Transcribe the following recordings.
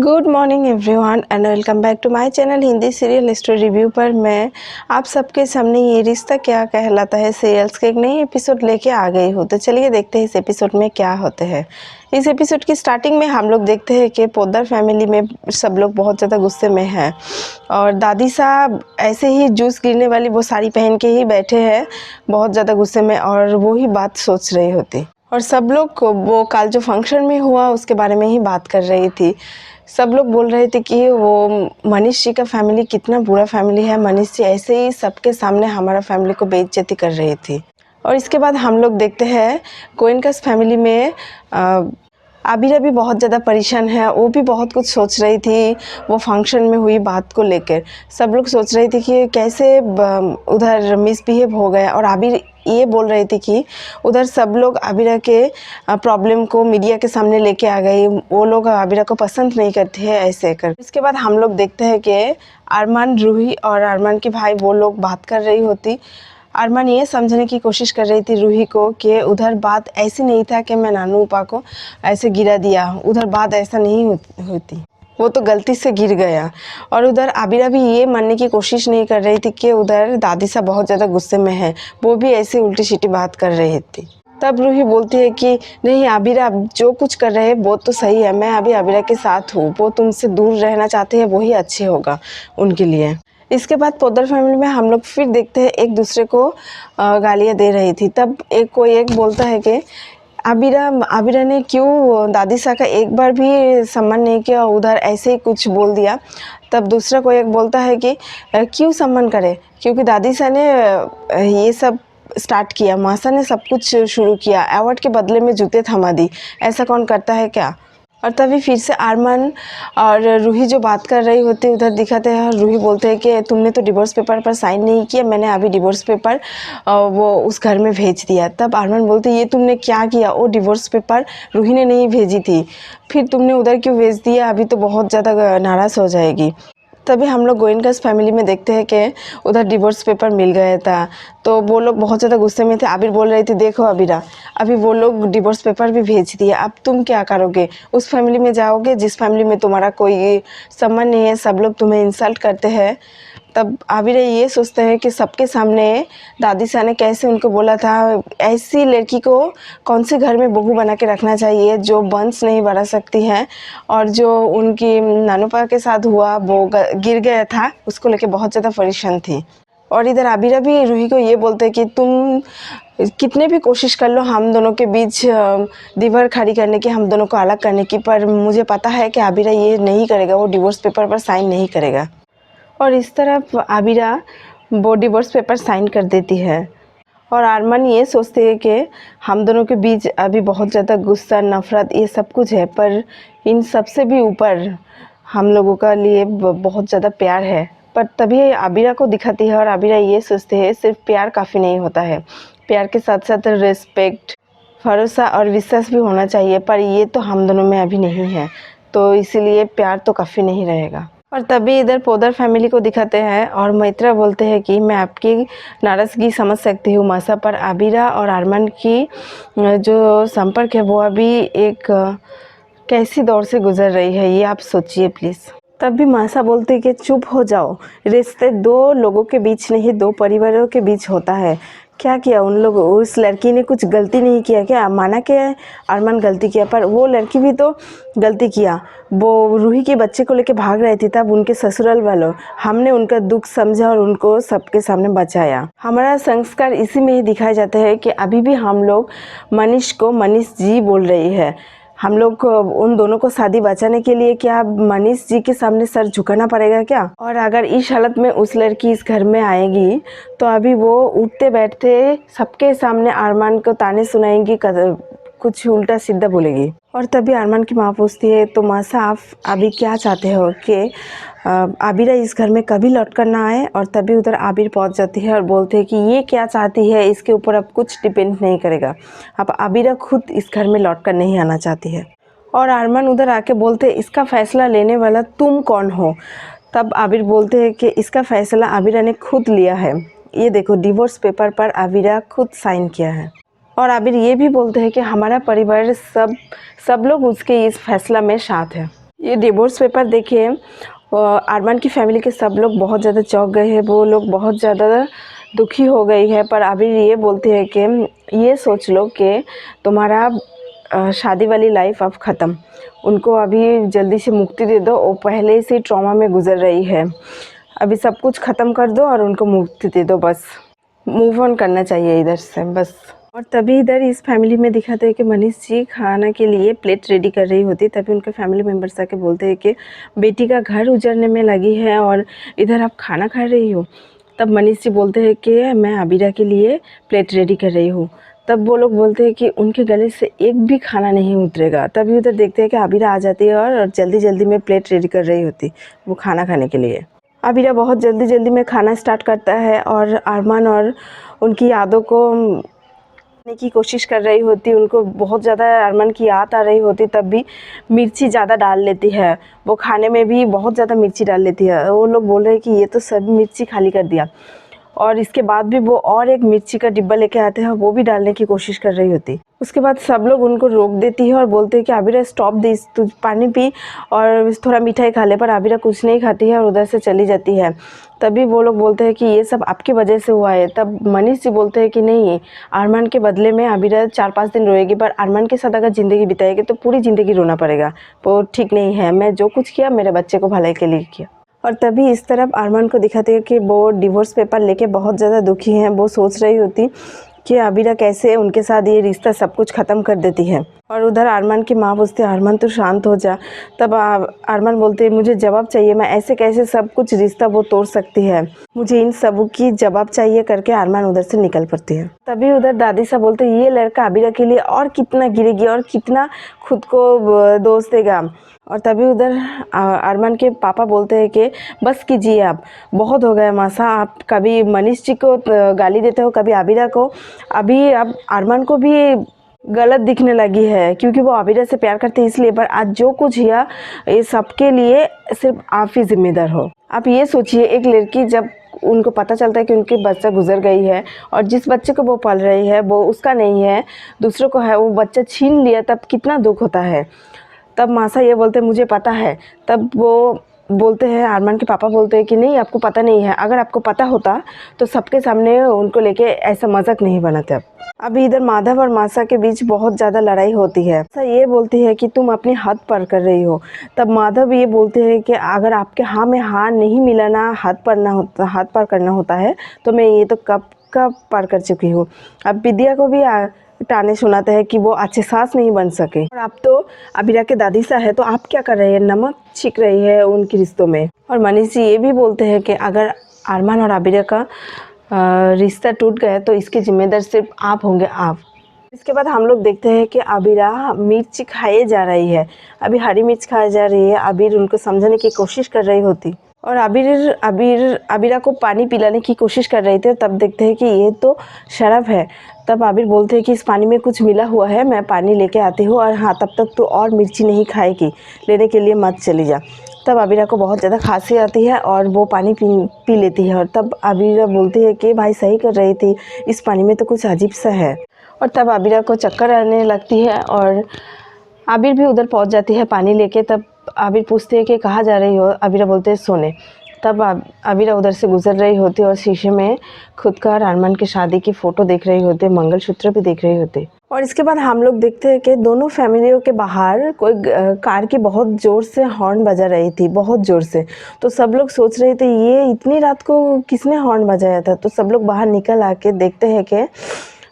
Good morning everyone and welcome back to my channel Hindi serial story review पर मैं आप सबके सामने ये रिश्ता क्या कहलाता है सीरियल्स के एक नई एपिसोड लेके आ गई हूँ। तो चलिए देखते हैं इस एपिसोड में क्या होते हैं। इस एपिसोड की स्टार्टिंग में हम लोग देखते हैं कि पोद्दार फैमिली में सब लोग बहुत ज़्यादा गुस्से में हैं और दादी साहब ऐसे ही जूस गिरने वाली वो साड़ी पहन के ही बैठे हैं बहुत ज़्यादा गुस्से में और वो ही बात सोच रही होती और सब लोग वो कल जो फंक्शन में हुआ उसके बारे में ही बात कर रही थी। सब लोग बोल रहे थे कि वो मनीष जी का फैमिली कितना बुरा फैमिली है, मनीष जी ऐसे ही सबके सामने हमारा फैमिली को बेइज्जती कर रही थी। और इसके बाद हम लोग देखते हैं गोयनकास फैमिली में आबिरा भी बहुत ज़्यादा परेशान है। वो भी बहुत कुछ सोच रही थी वो फंक्शन में हुई बात को लेकर। सब लोग सोच रही थी कि कैसे उधर मिसबिहेव हो गया और आबिर ये बोल रही थी कि उधर सब लोग आबिरा के प्रॉब्लम को मीडिया के सामने लेके आ गई, वो लोग आबिरा को पसंद नहीं करते हैं ऐसे कर। इसके बाद हम लोग देखते हैं कि अरमान, रूही और अरमान के भाई वो लोग बात कर रही होती। अरमान ये समझने की कोशिश कर रही थी रूही को कि उधर बात ऐसी नहीं था कि मैं नानू उपा को ऐसे गिरा दिया, उधर बात ऐसा नहीं होती, वो तो गलती से गिर गया। और उधर आबिरा भी ये मानने की कोशिश नहीं कर रही थी कि उधर दादी साहब बहुत ज़्यादा गुस्से में है, वो भी ऐसे उल्टी सीटी बात कर रही थी। तब रूही बोलती है कि नहीं आबिरा, जो कुछ कर रहे हैं वो तो सही है, मैं अभी आबिरा के साथ हूँ, वो तुमसे दूर रहना चाहते हैं वही अच्छे होगा उनके लिए। इसके बाद पोद्दार फैमिली में हम लोग फिर देखते हैं एक दूसरे को गालियाँ दे रही थी। तब कोई एक बोलता है कि आबिरा ने क्यों दादी सा का एक बार भी सम्मान नहीं किया, उधर ऐसे ही कुछ बोल दिया। तब दूसरा कोई एक बोलता है कि क्यों सम्मान करे, क्योंकि दादी सा ने ये सब स्टार्ट किया, मासा ने सब कुछ शुरू किया, अवार्ड के बदले में जूते थमा दी, ऐसा कौन करता है क्या। और तभी फिर से अरमान और रूही जो बात कर रही होती उधर दिखाते हैं और रूही बोलते हैं कि तुमने तो डिवोर्स पेपर पर साइन नहीं किया, मैंने अभी डिवोर्स पेपर वो उस घर में भेज दिया। तब अरमान बोलते ये तुमने क्या किया, वो डिवोर्स पेपर रूही ने नहीं भेजी थी, फिर तुमने उधर क्यों भेज दिया, अभी तो बहुत ज़्यादा नाराज़ हो जाएगी। तभी हम लोग गोयनकास फैमिली में देखते हैं कि उधर डिवोर्स पेपर मिल गया था, तो वो लोग बहुत ज़्यादा गुस्से में थे। आबिर बोल रही थी देखो आबिरा, अभी वो लोग डिवोर्स पेपर भी भेज दिए, अब तुम क्या करोगे, उस फैमिली में जाओगे जिस फैमिली में तुम्हारा कोई सम्मान नहीं है, सब लोग तुम्हें इंसल्ट करते हैं। तब आबिर ये सोचते हैं कि सबके सामने दादी सा ने कैसे उनको बोला था ऐसी लड़की को कौन से घर में बहू बना के रखना चाहिए जो वंश नहीं बढ़ा सकती है, और जो उनकी नानूपा के साथ हुआ वो गिर गया था उसको लेके बहुत ज़्यादा परेशान थी। और इधर आबिरा भी रूही को ये बोलते हैं कि तुम कितने भी कोशिश कर लो हम दोनों के बीच दीवार खड़ी करने की, हम दोनों को अलग करने की, पर मुझे पता है कि आबिरा ये नहीं करेगा, वो डिवोर्स पेपर पर साइन नहीं करेगा। और इस तरफ आबिरा वो डिवोर्स पेपर साइन कर देती है और अरमान ये सोचते हैं कि हम दोनों के बीच अभी बहुत ज़्यादा गुस्सा, नफ़रत ये सब कुछ है, पर इन सब से भी ऊपर हम लोगों का लिए बहुत ज़्यादा प्यार है। पर तभी आबिरा को दिखाती है और आबिरा ये सोचते हैं सिर्फ प्यार काफ़ी नहीं होता है, प्यार के साथ साथ रिस्पेक्ट, भरोसा और विश्वास भी होना चाहिए, पर ये तो हम दोनों में अभी नहीं है, तो इसीलिए प्यार तो काफ़ी नहीं रहेगा। और तभी इधर पोद्दार फैमिली को दिखाते हैं और मैत्रा बोलते हैं कि मैं आपकी नाराज़गी समझ सकती हूँ मासा, पर आबिरा और अरमान की जो संपर्क है वो अभी एक कैसी दौर से गुजर रही है, ये आप सोचिए प्लीज़। तब भी मासा बोलते हैं कि चुप हो जाओ, रिश्ते दो लोगों के बीच नहीं दो परिवारों के बीच होता है। क्या किया उन लोग, उस लड़की ने कुछ गलती नहीं किया क्या, माना कि अरमान गलती किया, पर वो लड़की भी तो गलती किया, वो रूही के बच्चे को लेके भाग रही थी, तब उनके ससुराल वालों हमने उनका दुख समझा और उनको सबके सामने बचाया। हमारा संस्कार इसी में ही दिखाए जाते हैं कि अभी भी हम लोग मनीष को मनीष जी बोल रही है, हम लोग को उन दोनों को शादी बचाने के लिए क्या मनीष जी के सामने सर झुकाना पड़ेगा क्या। और अगर इस हालत में उस लड़की इस घर में आएगी तो अभी वो उठते बैठते सबके सामने अरमान को ताने सुनाएंगी, कुछ उल्टा सीधा बोलेगी। और तभी अरमान की माँ पूछती है तो माँ साहब अभी क्या चाहते हो कि आबिरा इस घर में कभी लौट कर ना आए। और तभी उधर आबिर पहुंच जाती है और बोलते हैं कि ये क्या चाहती है, इसके ऊपर अब कुछ डिपेंड नहीं करेगा, अब आबिरा खुद इस घर में लौट कर नहीं आना चाहती है। और अरमान उधर आके बोलते हैं इसका फ़ैसला लेने वाला तुम कौन हो। तब आबिर बोलते हैं कि इसका फ़ैसला आबिरा ने खुद लिया है, ये देखो डिवोर्स पेपर पर आबिरा खुद साइन किया है। और आबिर ये भी बोलते हैं कि हमारा परिवार सब लोग उसके इस फैसला में साथ है। ये डिवोर्स पेपर देखे अरमान की फैमिली के सब लोग बहुत ज़्यादा चौंक गए हैं, वो लोग बहुत ज़्यादा दुखी हो गई है। पर अभी ये बोलते हैं कि ये सोच लो कि तुम्हारा शादी वाली लाइफ अब ख़त्म, उनको अभी जल्दी से मुक्ति दे दो, वो पहले से ट्रॉमा में गुजर रही है, अभी सब कुछ ख़त्म कर दो और उनको मुक्ति दे दो, बस मूव ऑन करना चाहिए इधर से बस। और तभी इधर इस फैमिली में दिखाते हैं कि मनीष जी खाना के लिए प्लेट रेडी कर रही होती, तभी उनके फैमिली मेम्बर्स आके बोलते हैं कि बेटी का घर उजड़ने में लगी है और इधर आप खाना खा रही हो। तब मनीष जी बोलते हैं कि मैं आबिरा के लिए प्लेट रेडी कर रही हूँ। तब वो लोग बोलते हैं कि उनके गले से एक भी खाना नहीं उतरेगा। तभी उधर देखते हैं कि आबिरा आ जाती है और जल्दी जल्दी में प्लेट रेडी कर रही होती वो खाना खाने के लिए। आबिरा बहुत जल्दी जल्दी में खाना स्टार्ट करता है और अरमान और उनकी यादों को करने की कोशिश कर रही होती, उनको बहुत ज़्यादा अरमान की याद आ रही होती, तब भी मिर्ची ज़्यादा डाल लेती है, वो खाने में भी बहुत ज़्यादा मिर्ची डाल लेती है। वो लोग बोल रहे हैं कि ये तो सब मिर्ची खाली कर दिया, और इसके बाद भी वो और एक मिर्ची का डिब्बा लेके आते हैं, वो भी डालने की कोशिश कर रही होती। उसके बाद सब लोग उनको रोक देती है और बोलते हैं कि आबिरा स्टॉप दिस, तू पानी पी और थोड़ा मिठाई खा ले। पर आबिरा कुछ नहीं खाती है और उधर से चली जाती है। तभी वो लोग बोलते हैं कि ये सब आपकी वजह से हुआ है। तब मनीष जी बोलते हैं कि नहीं, अरमान के बदले में आबिरा 4-5 दिन रोएगी, पर अरमान के साथ अगर ज़िंदगी बिताएगी तो पूरी ज़िंदगी रोना पड़ेगा, वो ठीक नहीं है। मैं जो कुछ किया मेरे बच्चे को भलाई के लिए किया। और तभी इस तरफ अरमान को दिखाते हैं कि वो डिवोर्स पेपर लेके बहुत ज़्यादा दुखी हैं। वो सोच रही होती कि आबिरा कैसे उनके साथ ये रिश्ता सब कुछ ख़त्म कर देती है। और उधर अरमान की माँ पूछती है, अरमान तो शांत हो जा। तब अरमान बोलते हैं, मुझे जवाब चाहिए, मैं ऐसे कैसे सब कुछ रिश्ता वो तोड़ सकती है, मुझे इन सब की जवाब चाहिए करके अरमान उधर से निकल पड़ती है। तभी उधर दादी साहब बोलते हैं, ये लड़का आबिरा के लिए और कितना गिरेगी और कितना खुद को दोष देगा। और तभी उधर अरमान के पापा बोलते हैं कि बस कीजिए, आप बहुत हो गया मासा, आप कभी मनीष जी को गाली देते हो, कभी आबिरा को, अभी अब अरमान को भी गलत दिखने लगी है क्योंकि वो आबिरा से प्यार करते हैं इसलिए। पर आज जो कुछ हुआ ये सबके लिए सिर्फ आप ही जिम्मेदार हो। आप ये सोचिए, एक लड़की जब उनको पता चलता है कि उनकी बच्चा गुजर गई है और जिस बच्चे को वो पाल रही है वो उसका नहीं है, दूसरों को है, वो बच्चा छीन लिया, तब कितना दुख होता है। तब मासा ये बोलते हैं, मुझे पता है। तब वो बोलते हैं, अरमान के पापा बोलते हैं कि नहीं, आपको पता नहीं है, अगर आपको पता होता तो सबके सामने उनको लेके ऐसा मजाक नहीं बनाते। अभी इधर माधव और मासा के बीच बहुत ज़्यादा लड़ाई होती है। मासा ये बोलती है कि तुम अपनी हद पार कर रही हो। तब माधव ये बोलते हैं कि अगर आपके हाँ में हाँ नहीं मिलाना, हाथ पार करना होता है तो मैं ये तो कब का पार कर चुकी हूँ। अब विद्या को भी ताने सुनाते हैं कि वो अच्छे सास नहीं बन सके, और अब तो आबिरा के दादी सा है तो आप क्या कर रही है, नमक छिक रही है उनके रिश्तों में। और मनीष जी ये भी बोलते हैं कि अगर अरमान और आबिरा का रिश्ता टूट गया तो इसके जिम्मेदार सिर्फ आप होंगे, आप। इसके बाद हम लोग देखते हैं कि आबिरा मिर्च खाए जा रही है, अभी हरी मिर्च खाई जा रही है। आबिर उनको समझाने की कोशिश कर रही होती और आबिरा को पानी पिलाने की कोशिश कर रहे थे। तब देखते हैं कि ये तो शराब है। तब आबिर बोलते हैं कि इस पानी में कुछ मिला हुआ है, मैं पानी लेके आती हूँ, और हाँ तब तक तो और मिर्ची नहीं खाएगी, लेने के लिए मत चली जा। तब आबिरा को बहुत ज़्यादा खांसी आती है और वो पानी पी लेती है। और तब आबिरा बोलती है कि भाई सही कर रही थी, इस पानी में तो कुछ अजीब सा है। और तब आबिरा को चक्कर आने लगती है और आबिर भी उधर पहुंच जाती है पानी लेके। तब आबिर पूछते हैं कि कहाँ जा रही हो, आबिरा बोलते हैं सोने। तब आबिरा उधर से गुजर रही होती और शीशे में खुद का और अरमान की शादी की फ़ोटो देख रही होती, मंगलसूत्र भी देख रही होती। और इसके बाद हम लोग देखते हैं कि दोनों फैमिलियों के बाहर कोई कार की बहुत ज़ोर से हॉर्न बजा रही थी, बहुत ज़ोर से। तो सब लोग सोच रहे थे ये इतनी रात को किसने हॉर्न बजाया था। तो सब लोग बाहर निकल आके देखते हैं कि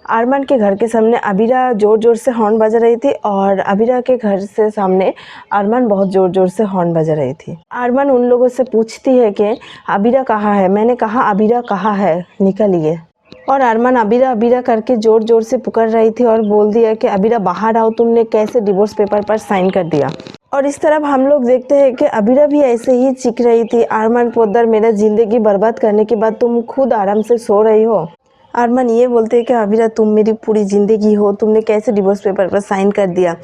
अरमान के घर के सामने आबिरा ज़ोर ज़ोर से हॉर्न बजा रही थी और आबिरा के घर से सामने अरमान बहुत ज़ोर ज़ोर से हॉर्न बजा रही थी। अरमान उन लोगों से पूछती है कि आबिरा कहाँ है। मैंने कहा आबिरा कहाँ है, निकलिए। और अरमान आबिरा आबिरा करके ज़ोर ज़ोर से पुकार रही थी और बोल दिया कि आबिरा बाहर आओ, तुमने कैसे डिवोर्स पेपर पर साइन कर दिया। और इस तरफ हम लोग देखते हैं कि आबिरा भी ऐसे ही चीख रही थी, अरमान पोद्दार मेरा ज़िंदगी बर्बाद करने के बाद तुम खुद आराम से सो रही हो। अरमान ये बोलते हैं कि आबिरा तुम मेरी पूरी ज़िंदगी हो, तुमने कैसे डिवोर्स पेपर पर साइन कर दिया,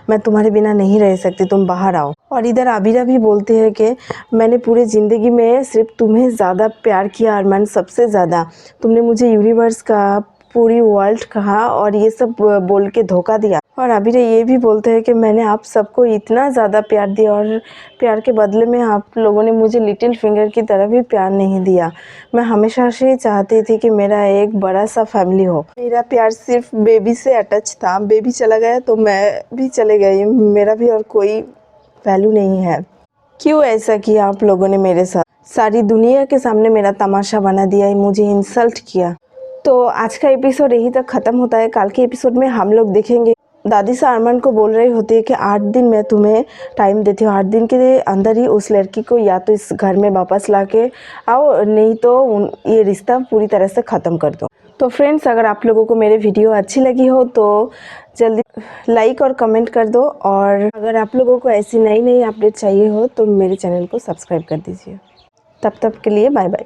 मैं तुम्हारे बिना नहीं रह सकती, तुम बाहर आओ। और इधर आबिरा भी बोलते हैं कि मैंने पूरी ज़िंदगी में सिर्फ तुम्हें ज़्यादा प्यार किया अरमान, सबसे ज़्यादा। तुमने मुझे यूनिवर्स का, पूरी वर्ल्ड कहा और ये सब बोल के धोखा दिया। और अभी ये भी बोलते हैं कि मैंने आप सबको इतना ज़्यादा प्यार दिया और प्यार के बदले में आप लोगों ने मुझे लिटिल फिंगर की तरह भी प्यार नहीं दिया। मैं हमेशा से ही चाहती थी कि मेरा एक बड़ा सा फैमिली हो। मेरा प्यार सिर्फ बेबी से अटैच था, बेबी चला गया तो मैं भी चले गई, मेरा भी और कोई वैल्यू नहीं है। क्यों ऐसा किया आप लोगों ने मेरे साथ? सारी दुनिया के सामने मेरा तमाशा बना दिया, मुझे इंसल्ट किया। तो आज का एपिसोड यहीं तक ख़त्म होता है। कल के एपिसोड में हम लोग देखेंगे दादी सा अरमान को बोल रही होती है कि 8 दिन मैं तुम्हें टाइम देती हूँ, 8 दिन के अंदर ही उस लड़की को या तो इस घर में वापस ला के आओ, नहीं तो ये रिश्ता पूरी तरह से ख़त्म कर दो। तो फ्रेंड्स, अगर आप लोगों को मेरे वीडियो अच्छी लगी हो तो जल्दी लाइक और कमेंट कर दो, और अगर आप लोगों को ऐसी नई नई अपडेट चाहिए हो तो मेरे चैनल को सब्सक्राइब कर दीजिए। तब तक के लिए बाय बाय।